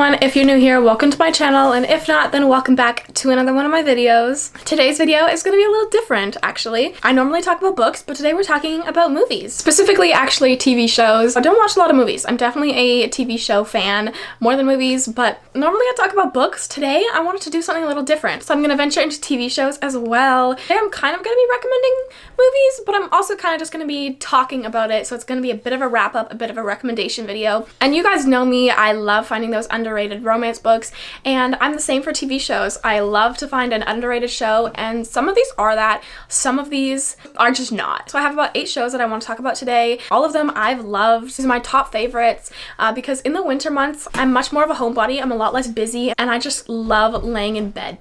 everyone, if you're new here, welcome to my channel, and if not, then welcome back to another one of my videos. Today's video is going to be a little different, actually. I normally talk about books, but today we're talking about movies. Specifically, actually, TV shows. I don't watch a lot of movies. I'm definitely a TV show fan, more than movies, but normally I talk about books. Today, I wanted to do something a little different, so I'm going to venture into TV shows as well. Today, I'm kind of going to be recommending movies, but I'm also kind of just going to be talking about it, so it's going to be a bit of a wrap-up, a bit of a recommendation video. And you guys know me, I love finding those underrated romance books, and I'm the same for TV shows. I love to find an underrated show, and some of these are that, some of these are just not. So I have about 8 shows that I want to talk about today. All of them I've loved. These are my top favorites because in the winter months, I'm much more of a homebody. I'm a lot less busy, and I just love laying in bed.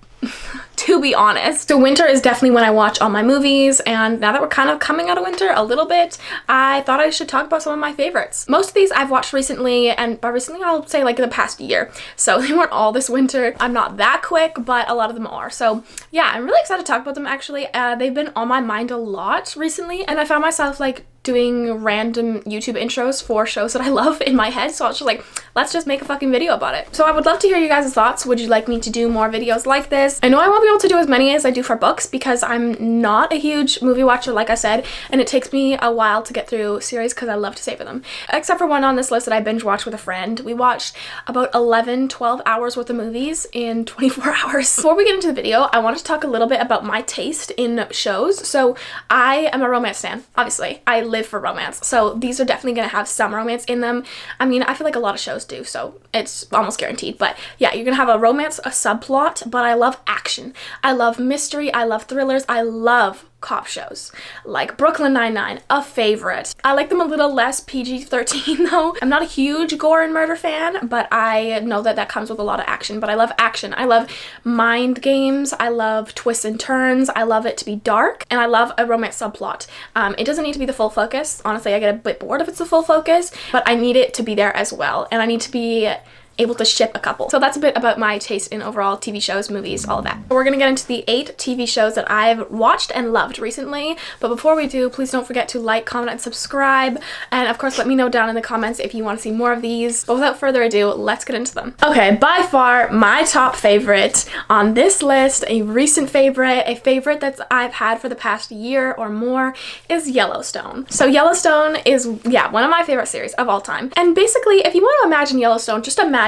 To be honest. So winter is definitely when I watch all my movies, and now that we're kind of coming out of winter a little bit, I thought I should talk about some of my favorites. Most of these I've watched recently, and by recently I'll say like in the past year, so they weren't all this winter. I'm not that quick, but a lot of them are. So yeah, I'm really excited to talk about them actually. They've been on my mind a lot recently, and I found myself like doing random YouTube intros for shows that I love in my head, so I was just like, let's just make a fucking video about it. So I would love to hear you guys' thoughts. Would you like me to do more videos like this? I know I won't be able to do as many as I do for books because I'm not a huge movie watcher, like I said, and it takes me a while to get through series because I love to savor them. Except for one on this list that I binge watched with a friend. We watched about 12 hours worth of movies in 24 hours. Before we get into the video, I want to talk a little bit about my taste in shows. So I am a romance fan, obviously. I live for romance, so these are definitely going to have some romance in them. I mean, I feel like a lot of shows do, so it's almost guaranteed. But yeah, you're gonna have a romance, a subplot, but I love action. I love mystery. I love thrillers. I love cop shows like Brooklyn Nine-Nine, a favorite. I like them a little less PG-13 though. I'm not a huge gore and murder fan, but I know that that comes with a lot of action. But I love action. I love mind games. I love twists and turns. I love it to be dark, and I love a romance subplot. It doesn't need to be the full focus. Honestly, I get a bit bored if it's the full focus, but I need it to be there as well, and I need to be able to ship a couple. So that's a bit about my taste in overall TV shows, movies, all of that. We're gonna get into the 8 TV shows that I've watched and loved recently, but before we do, please don't forget to like, comment, and subscribe, and of course let me know down in the comments if you want to see more of these. But without further ado, let's get into them. Okay, by far my top favorite on this list, a recent favorite, a favorite that I've had for the past year or more, is Yellowstone. So Yellowstone is, yeah, one of my favorite series of all time. And basically, if you want to imagine Yellowstone, just imagine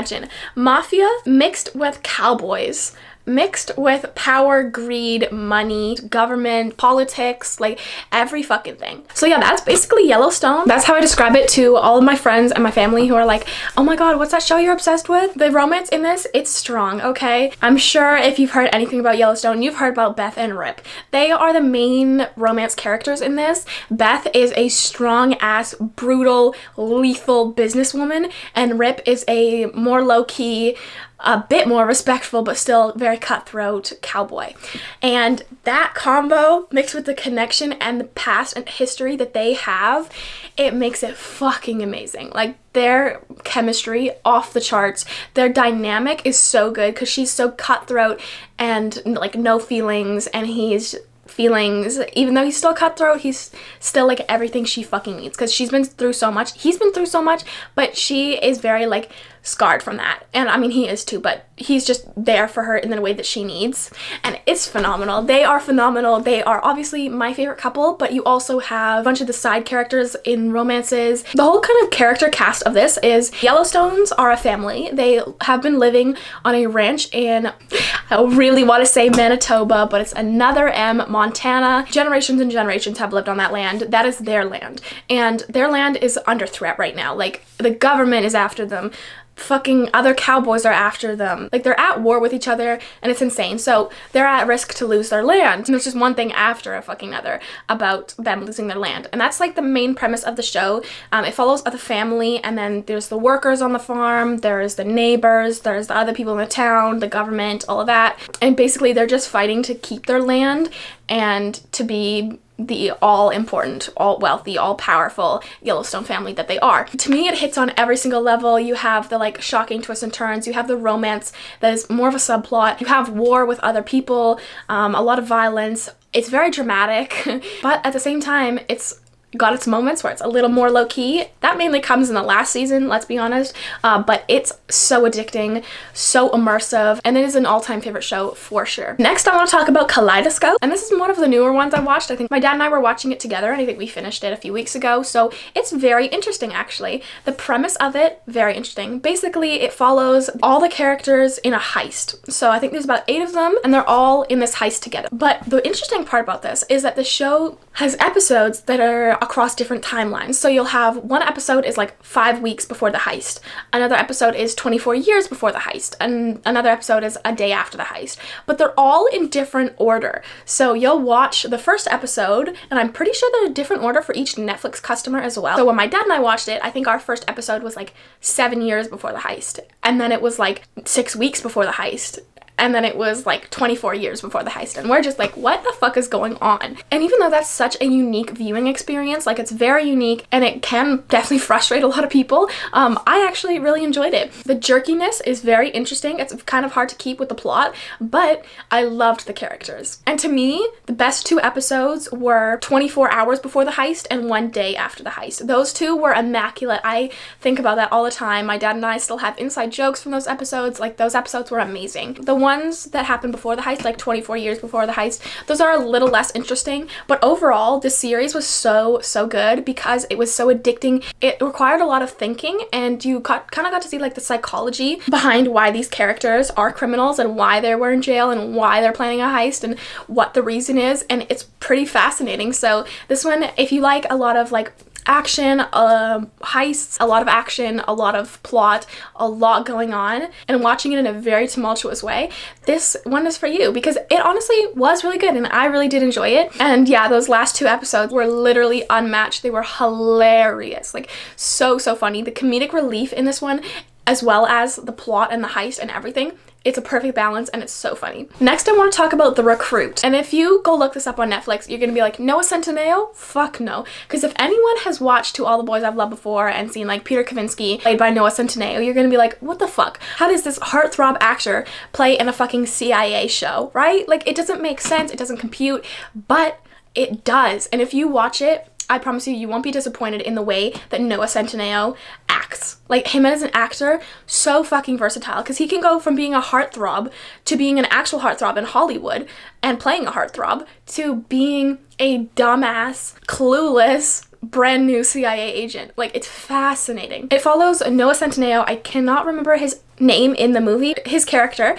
mafia mixed with cowboys, mixed with power, greed, money, government, politics, like every fucking thing. So yeah, that's basically Yellowstone. That's how I describe it to all of my friends and my family who are like, oh my god, what's that show you're obsessed with? The romance in this, it's strong, okay? I'm sure if you've heard anything about Yellowstone, you've heard about Beth and Rip. They are the main romance characters in this. Beth is a strong-ass, brutal, lethal businesswoman, and Rip is a more low-key, a bit more respectful but still very cutthroat cowboy. And that combo mixed with the connection and the past and history that they have, it makes it fucking amazing. Like, their chemistry off the charts. Their dynamic is so good because she's so cutthroat and like no feelings, and he's feelings. Even though he's still cutthroat, he's still like everything she fucking needs because she's been through so much. He's been through so much, but she is very like scarred from that. And I mean, he is too, but he's just there for her in the way that she needs, and it's phenomenal. They are phenomenal. They are obviously my favorite couple, but you also have a bunch of the side characters in romances. The whole kind of character cast of this is Yellowstones are a family. They have been living on a ranch in, I really want to say Manitoba, but it's another M, Montana. Generations and generations have lived on that land. That is their land, and their land is under threat right now. Like, the government is after them. Fucking other cowboys are after them. Like, they're at war with each other, and it's insane. So they're at risk to lose their land. And there's just one thing after a fucking other about them losing their land. And that's like the main premise of the show. It follows the family, and then there's the workers on the farm, there's the neighbors, there's the other people in the town, the government, all of that. And basically they're just fighting to keep their land and to be the all-important, all-wealthy, all-powerful Yellowstone family that they are. To me, it hits on every single level. You have the like shocking twists and turns. You have the romance that is more of a subplot. You have war with other people, a lot of violence. It's very dramatic, but at the same time, it's got its moments where it's a little more low-key. That mainly comes in the last season, let's be honest, but it's so addicting, so immersive, and it is an all-time favorite show for sure. Next, I want to talk about Kaleidoscope, and this is one of the newer ones I watched. I think my dad and I were watching it together, and I think we finished it a few weeks ago, so it's very interesting actually. The premise of it, very interesting. Basically, it follows all the characters in a heist. So I think there's about 8 of them, and they're all in this heist together. But the interesting part about this is that the show has episodes that are across different timelines. So you'll have one episode is like 5 weeks before the heist, another episode is 24 years before the heist, and another episode is a day after the heist. But they're all in different order. So you'll watch the first episode, and I'm pretty sure they're a different order for each Netflix customer as well. So when my dad and I watched it, I think our first episode was like 7 years before the heist, and then it was like 6 weeks before the heist, and then it was like 24 years before the heist, and we're just like, what the fuck is going on? And even though that's such a unique viewing experience, like it's very unique and it can definitely frustrate a lot of people, I actually really enjoyed it. The jerkiness is very interesting. It's kind of hard to keep with the plot, but I loved the characters. And to me, the best 2 episodes were 24 hours before the heist and 1 day after the heist. Those 2 were immaculate. I think about that all the time. My dad and I still have inside jokes from those episodes. Like, those episodes were amazing. The ones that happened before the heist, like 24 years before the heist, those are a little less interesting, but overall the series was so good because it was so addicting. It required a lot of thinking, and you kind of got to see like the psychology behind why these characters are criminals and why they were in jail and why they're planning a heist and what the reason is, and it's pretty fascinating. So this one, if you like a lot of like action, heists, a lot of action, a lot of plot, a lot going on, and watching it in a very tumultuous way, this one is for you because it honestly was really good and I really did enjoy it. And yeah, those last 2 episodes were literally unmatched. They were hilarious, like so funny. The comedic relief in this one, as well as the plot and the heist and everything, it's a perfect balance and it's so funny. Next, I want to talk about The Recruit. And if you go look this up on Netflix, you're gonna be like, Noah Centineo? Fuck no. Because if anyone has watched To All the Boys I've Loved Before and seen like Peter Kavinsky played by Noah Centineo, you're gonna be like, what the fuck? How does this heartthrob actor play in a fucking CIA show, right? Like, it doesn't make sense, it doesn't compute, but it does. And if you watch it, I promise you, you won't be disappointed in the way that Noah Centineo acts. Like, him as an actor, so fucking versatile, because he can go from being a heartthrob to being an actual heartthrob in Hollywood and playing a heartthrob to being a dumbass, clueless, brand new CIA agent. Like, it's fascinating. It follows Noah Centineo. I cannot remember his name in the movie. His character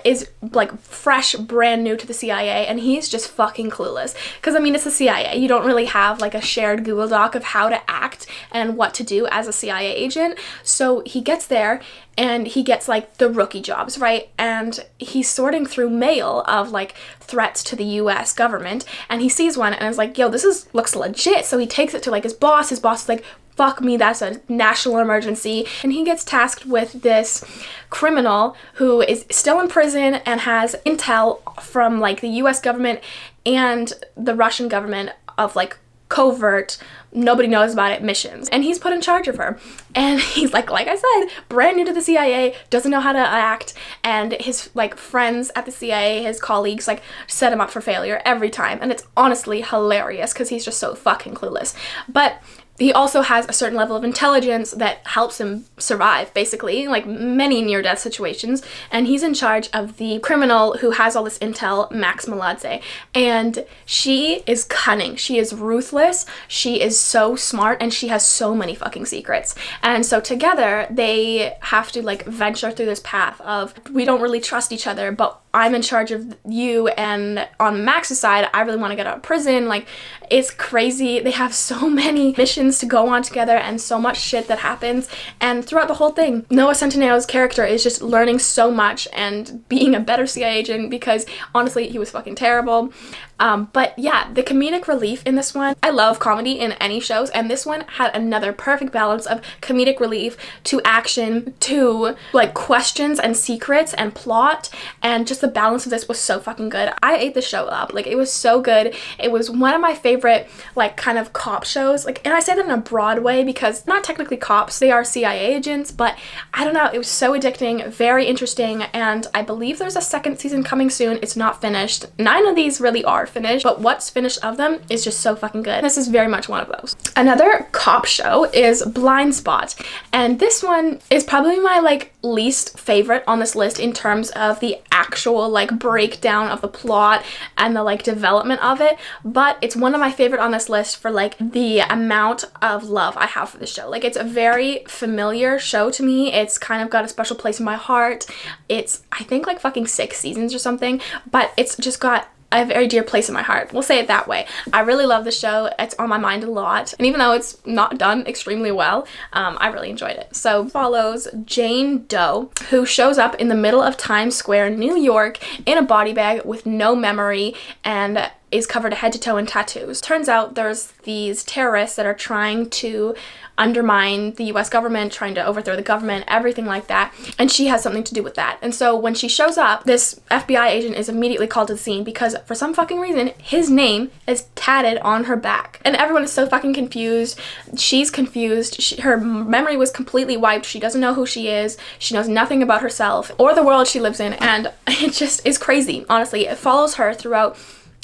is like fresh, brand new to the CIA, and he's just fucking clueless. Because I mean, it's the CIA. You don't really have like a shared Google Doc of how to act and what to do as a CIA agent. So he gets there and he gets like the rookie jobs, right? And he's sorting through mail of like threats to the US government, and he sees one and is like, yo, looks legit. So he takes it to like his boss. His boss is like, fuck me, that's a national emergency. And he gets tasked with this criminal who is still in prison and has intel from like the US government and the Russian government of like covert, nobody knows about it missions. And he's put in charge of her. And he's like I said, brand new to the CIA, doesn't know how to act, and his like friends at the CIA, his colleagues, like set him up for failure every time. And it's honestly hilarious because he's just so fucking clueless. But he also has a certain level of intelligence that helps him survive, basically, like many near-death situations. And he's in charge of the criminal who has all this intel, Max Maladze. And she is cunning. She is ruthless. She is so smart, and she has so many fucking secrets. And so together, they have to like venture through this path of, we don't really trust each other, but I'm in charge of you, and on Max's side, I really want to get out of prison. Like, it's crazy. They have so many missions to go on together and so much shit that happens. And throughout the whole thing, Noah Centineo's character is just learning so much and being a better CIA agent because honestly, he was fucking terrible. But yeah, the comedic relief in this one, I love comedy in any shows, and this one had another perfect balance of comedic relief to action to like questions and secrets and plot, and just the balance of this was so fucking good. I ate the show up. Like, it was so good. It was one of my favorite like kind of cop shows. Like, and I say that in a broad way because not technically cops, they are CIA agents, but I don't know, it was so addicting, very interesting, and I believe there's a second season coming soon. It's not finished. 9 of these really are finished, but what's finished of them is just so fucking good. This is very much one of those. Another cop show is Blindspot, and this one is probably my like least favorite on this list in terms of the actual like breakdown of the plot and the like development of it, but it's one of my favorite on this list for like the amount of love I have for the show. Like, it's a very familiar show to me. It's kind of got a special place in my heart. It's, I think, like fucking 6 seasons or something, but it's just got a very dear place in my heart. We'll say it that way. I really love the show. It's on my mind a lot. And even though it's not done extremely well, I really enjoyed it. So follows Jane Doe, who shows up in the middle of Times Square, New York, in a body bag with no memory and is covered head to toe in tattoos. Turns out there's these terrorists that are trying to undermine the US government, trying to overthrow the government, everything like that, and she has something to do with that. And so when she shows up, this FBI agent is immediately called to the scene because for some fucking reason his name is tatted on her back, and everyone is so fucking confused. She's confused. Her memory was completely wiped. She doesn't know who she is. She knows nothing about herself or the world she lives in, and it just is crazy. Honestly, it follows her throughout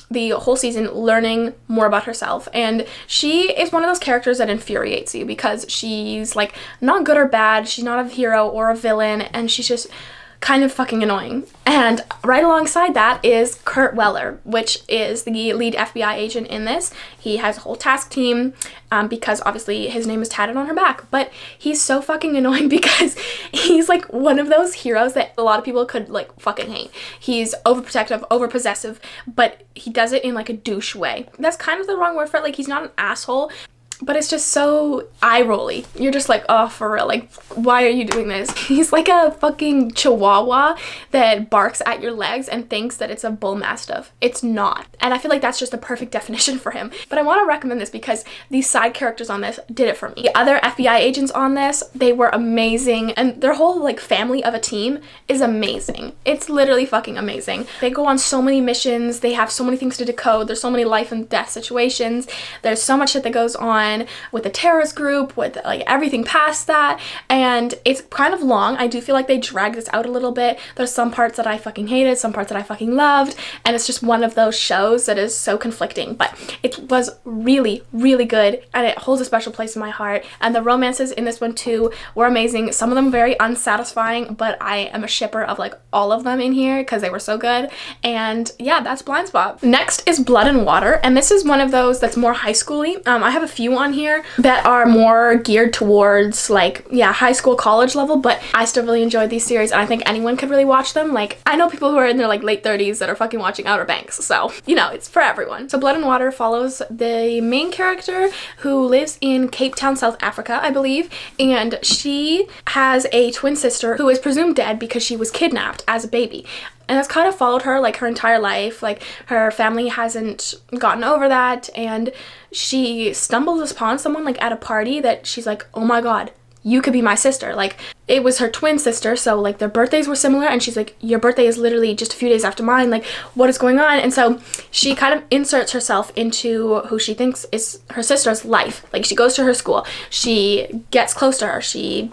the whole season, learning more about herself, and she is one of those characters that infuriates you because she's like not good or bad, she's not a hero or a villain, and she's just kind of fucking annoying. And right alongside that is Kurt Weller, which is the lead FBI agent in this. He has a whole task team because obviously his name is tatted on her back, but he's so fucking annoying because he's like one of those heroes that a lot of people could like fucking hate. He's overprotective, overpossessive, but he does it in like a douche way. That's kind of the wrong word for it. Like, he's not an asshole, but it's just so eye-rolly. You're just like, oh, for real, like, why are you doing this? He's like a fucking chihuahua that barks at your legs and thinks that it's a bull mastiff. It's not. And I feel like that's just the perfect definition for him. But I want to recommend this because these side characters on this did it for me. The other FBI agents on this, they were amazing, and their whole like family of a team is amazing. It's literally fucking amazing. They go on so many missions. They have so many things to decode. There's so many life and death situations. There's so much shit that goes on with the terrorist group, with like everything past that, and it's kind of long. I do feel like they drag this out a little bit. There's some parts that I fucking hated, some parts that I fucking loved, and it's just one of those shows that is so conflicting, but it was really, really good, and it holds a special place in my heart. And the romances in this one too were amazing. Some of them very unsatisfying, but I am a shipper of like all of them in here because they were so good. And yeah, that's Blindspot. Next is Blood and Water, and this is one of those that's more high schooly. I have a few on here that are more geared towards like, yeah, high school, college level, but I still really enjoyed these series, and I think anyone could really watch them. Like, I know people who are in their like late 30s that are fucking watching Outer Banks, so you know, it's for everyone. So Blood and Water follows the main character who lives in Cape Town, South Africa, I believe, and she has a twin sister who is presumed dead because she was kidnapped as a baby. And that's kind of followed her like her entire life. Like, her family hasn't gotten over that, and she stumbles upon someone like at a party that she's like, oh my god, you could be my sister. Like, it was her twin sister, so like their birthdays were similar, and she's like, your birthday is literally just a few days after mine, like what is going on? And so she kind of inserts herself into who she thinks is her sister's life. Like, she goes to her school, she gets close to her, she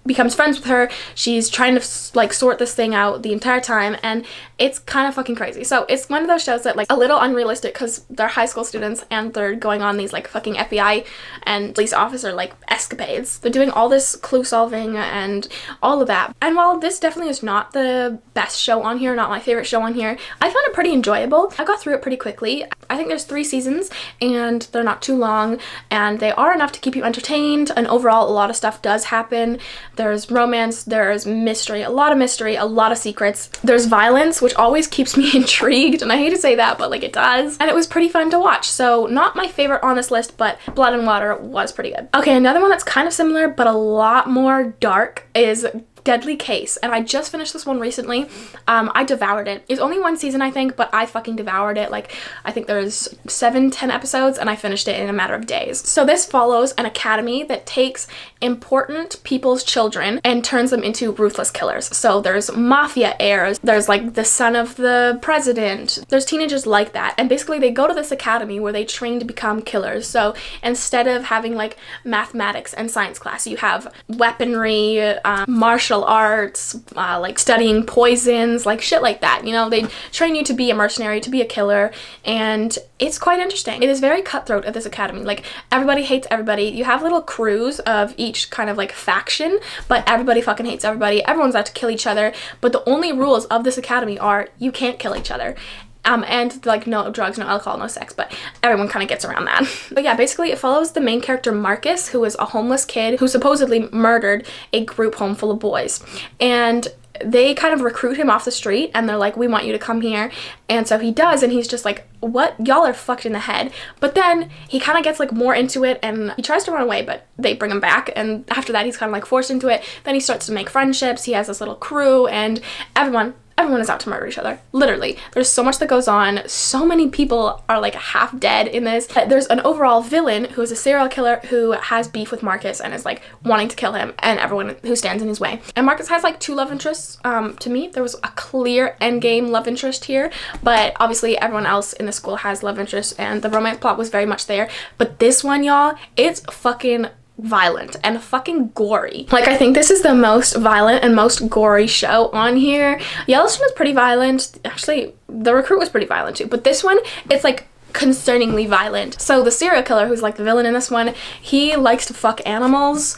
becomes friends with her, she's trying to like sort this thing out the entire time, and it's kind of fucking crazy. So it's one of those shows that like a little unrealistic because they're high school students and they're going on these like fucking FBI and police officer like escapades. They're doing all this clue solving and all of that. And while this definitely is not the best show on here, not my favorite show on here, I found it pretty enjoyable. I got through it pretty quickly. I think there's 3 seasons and they're not too long, and they are enough to keep you entertained, and overall a lot of stuff does happen. There's romance, there's mystery, a lot of secrets. There's violence, which always keeps me intrigued, and I hate to say that, but like it does. And it was pretty fun to watch. So not my favorite on this list, but Blood and Water was pretty good. Okay, another one that's kind of similar but a lot more dark is Deadly Case, and I just finished this one recently. I devoured it. It's only 1 season, I think, but I fucking devoured it. Like, I think there's 7-10 episodes, and I finished it in a matter of days. So this follows an academy that takes important people's children and turns them into ruthless killers. So there's mafia heirs, there's like the son of the president, there's teenagers like that, and basically they go to this academy where they train to become killers. So instead of having like mathematics and science class, you have weaponry, martial martial arts, like studying poisons, like shit like that. You know, they train you to be a mercenary, to be a killer, and it's quite interesting. It is very cutthroat at this academy. Like, everybody hates everybody. You have little crews of each kind of like faction, but everybody fucking hates everybody. Everyone's out to kill each other, but the only rules of this academy are you can't kill each other. And like no drugs, no alcohol, no sex, but everyone kind of gets around that. But yeah, basically it follows the main character Marcus, who is a homeless kid who supposedly murdered a group home full of boys. And they kind of recruit him off the street and they're like, we want you to come here. And so he does, and he's just like, what? Y'all are fucked in the head. But then he kind of gets like more into it and he tries to run away, but they bring him back. And after that, he's kind of like forced into it. Then he starts to make friendships. He has this little crew, and everyone is out to murder each other. Literally. There's so much that goes on. So many people are like half dead in this. There's an overall villain who is a serial killer who has beef with Marcus and is like wanting to kill him and everyone who stands in his way. And Marcus has like 2 love interests. To me, there was a clear endgame love interest here, but obviously everyone else in the school has love interests and the romance plot was very much there. But this one, y'all, it's fucking violent and fucking gory. Like, I think this is the most violent and most gory show on here. Yellowstone is pretty violent. Actually, The Recruit was pretty violent too, but this one, it's like concerningly violent. So the serial killer, who's like the villain in this one, he likes to fuck animals.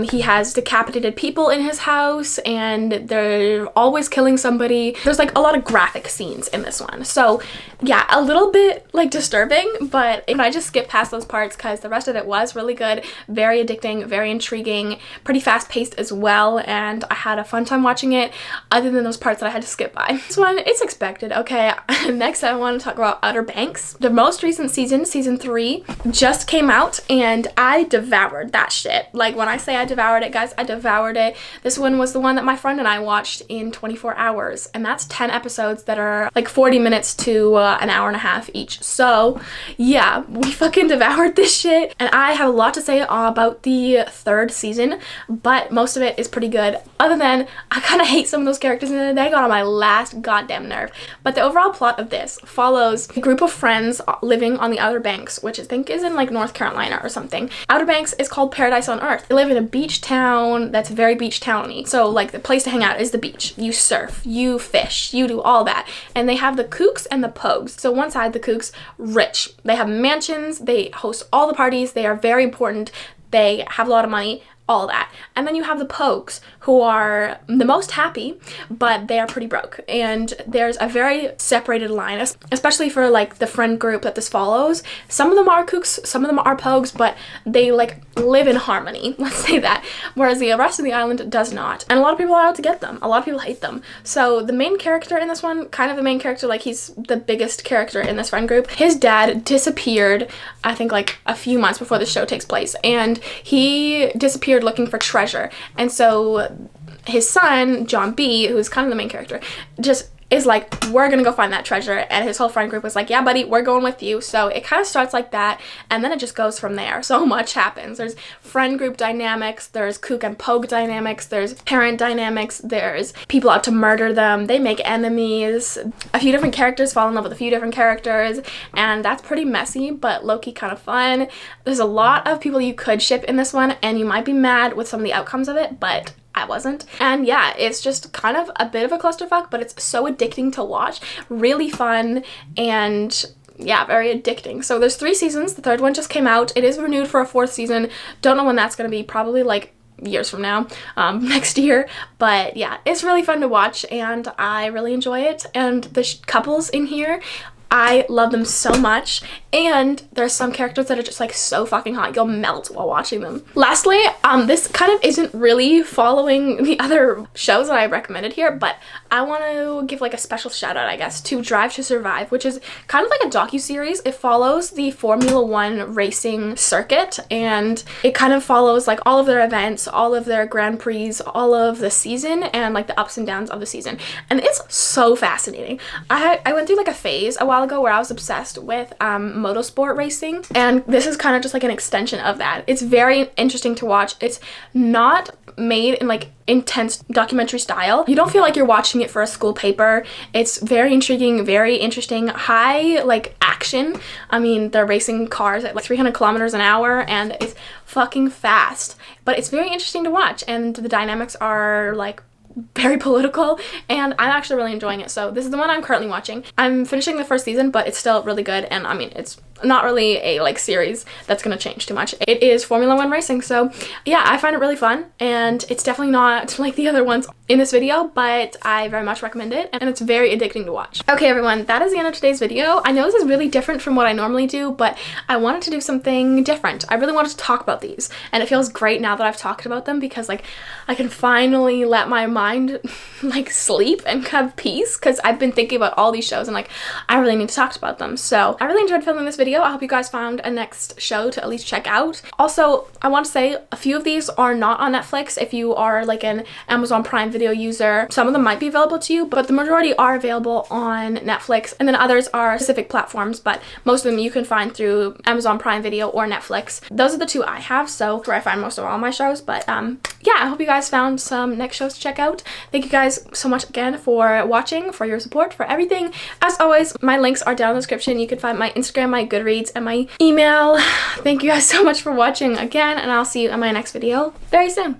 He has decapitated people in his house and they're always killing somebody. There's like a lot of graphic scenes in this one. So yeah, a little bit like disturbing, but I just skipped past those parts because the rest of it was really good, very addicting, very intriguing, pretty fast paced as well, and I had a fun time watching it other than those parts that I had to skip by. This one, it's expected. Okay, next I want to talk about Outer Banks. The most recent season, season 3, just came out and I devoured that shit. Like, when I say I devoured it, guys, I devoured it. This one was the one that my friend and I watched in 24 hours, and that's 10 episodes that are like 40 minutes to an hour and a half each. So yeah, we fucking devoured this shit, and I have a lot to say about the 3rd season, but most of it is pretty good, other than I kind of hate some of those characters and they got on my last goddamn nerve. But the overall plot of this follows a group of friends living on the Outer Banks, which I think is in like North Carolina or something. Outer Banks is called Paradise on Earth. They live in a beach town that's very beach towny. So like the place to hang out is the beach. You surf, you fish, you do all that. And they have the kooks and the pogues. So one side, the kooks, rich. They have mansions, they host all the parties, they are very important, they have a lot of money, all that. And then you have the pogues, who are the most happy, but they are pretty broke. And there's a very separated line, especially for like the friend group that this follows. Some of them are kooks, some of them are pogues, but they like live in harmony, let's say that, whereas the rest of the island does not. And a lot of people are out to get them. A lot of people hate them. So the main character in this one, kind of the main character, like he's the biggest character in this friend group, his dad disappeared, I think like a few months before the show takes place, and he disappeared looking for treasure. And so his son, John B., who's kind of the main character, just is like, we're gonna go find that treasure, and his whole friend group was like, yeah buddy, we're going with you. So it kind of starts like that, and then it just goes from there. So much happens. There's friend group dynamics, there's kook and pogue dynamics, there's parent dynamics, there's people out to murder them, they make enemies, a few different characters fall in love with a few different characters, and that's pretty messy but low-key kind of fun. There's a lot of people you could ship in this one, and you might be mad with some of the outcomes of it, but I wasn't. And yeah, it's just kind of a bit of a clusterfuck, but it's so addicting to watch, really fun, and yeah, very addicting. So there's 3 seasons. The 3rd one just came out. It is renewed for a 4th season. Don't know when that's gonna be, probably like years from now, next year. But yeah, it's really fun to watch and I really enjoy it. And the couples in here, I love them so much, and there's some characters that are just like so fucking hot, you'll melt while watching them. Lastly, this kind of isn't really following the other shows that I recommended here, but I want to give like a special shout out, I guess, to Drive to Survive, which is kind of like a docu-series. It follows the Formula 1 racing circuit, and it kind of follows like all of their events, all of their Grand Prix, all of the season, and like the ups and downs of the season. And it's so fascinating. I went through like a phase a while ago where I was obsessed with motorsport racing, and this is kind of just like an extension of that. It's very interesting to watch. It's not made in like intense documentary style. You don't feel like you're watching it for a school paper. It's very intriguing, very interesting, high like action action. I mean, they're racing cars at like 300 kilometers an hour and it's fucking fast. But it's very interesting to watch, and the dynamics are like very political, and I'm actually really enjoying it. So this is the one I'm currently watching. I'm finishing the first season, but it's still really good, and I mean, it's not really a like series that's gonna change too much. It is Formula 1 racing, so yeah, I find it really fun, and it's definitely not like the other ones in this video, but I very much recommend it, and it's very addicting to watch. Okay everyone, that is the end of today's video. I know this is really different from what I normally do, but I wanted to do something different. I really wanted to talk about these, and it feels great now that I've talked about them, because like I can finally let my mind like sleep and have peace, because I've been thinking about all these shows and like I really need to talk about them. So I really enjoyed filming this video. I hope you guys found a next show to at least check out. Also, I want to say a few of these are not on Netflix. If you are like an Amazon Prime Video user, some of them might be available to you, but the majority are available on Netflix, and then others are specific platforms, but most of them you can find through Amazon Prime Video or Netflix. Those are the two I have, so where I find most of all my shows. But yeah, I hope you guys found some next shows to check out. Thank you guys so much again for watching, for your support, for everything. As always, my links are down in the description. You can find my Instagram, my Goodreads, and my email. Thank you guys so much for watching again, and I'll see you in my next video very soon.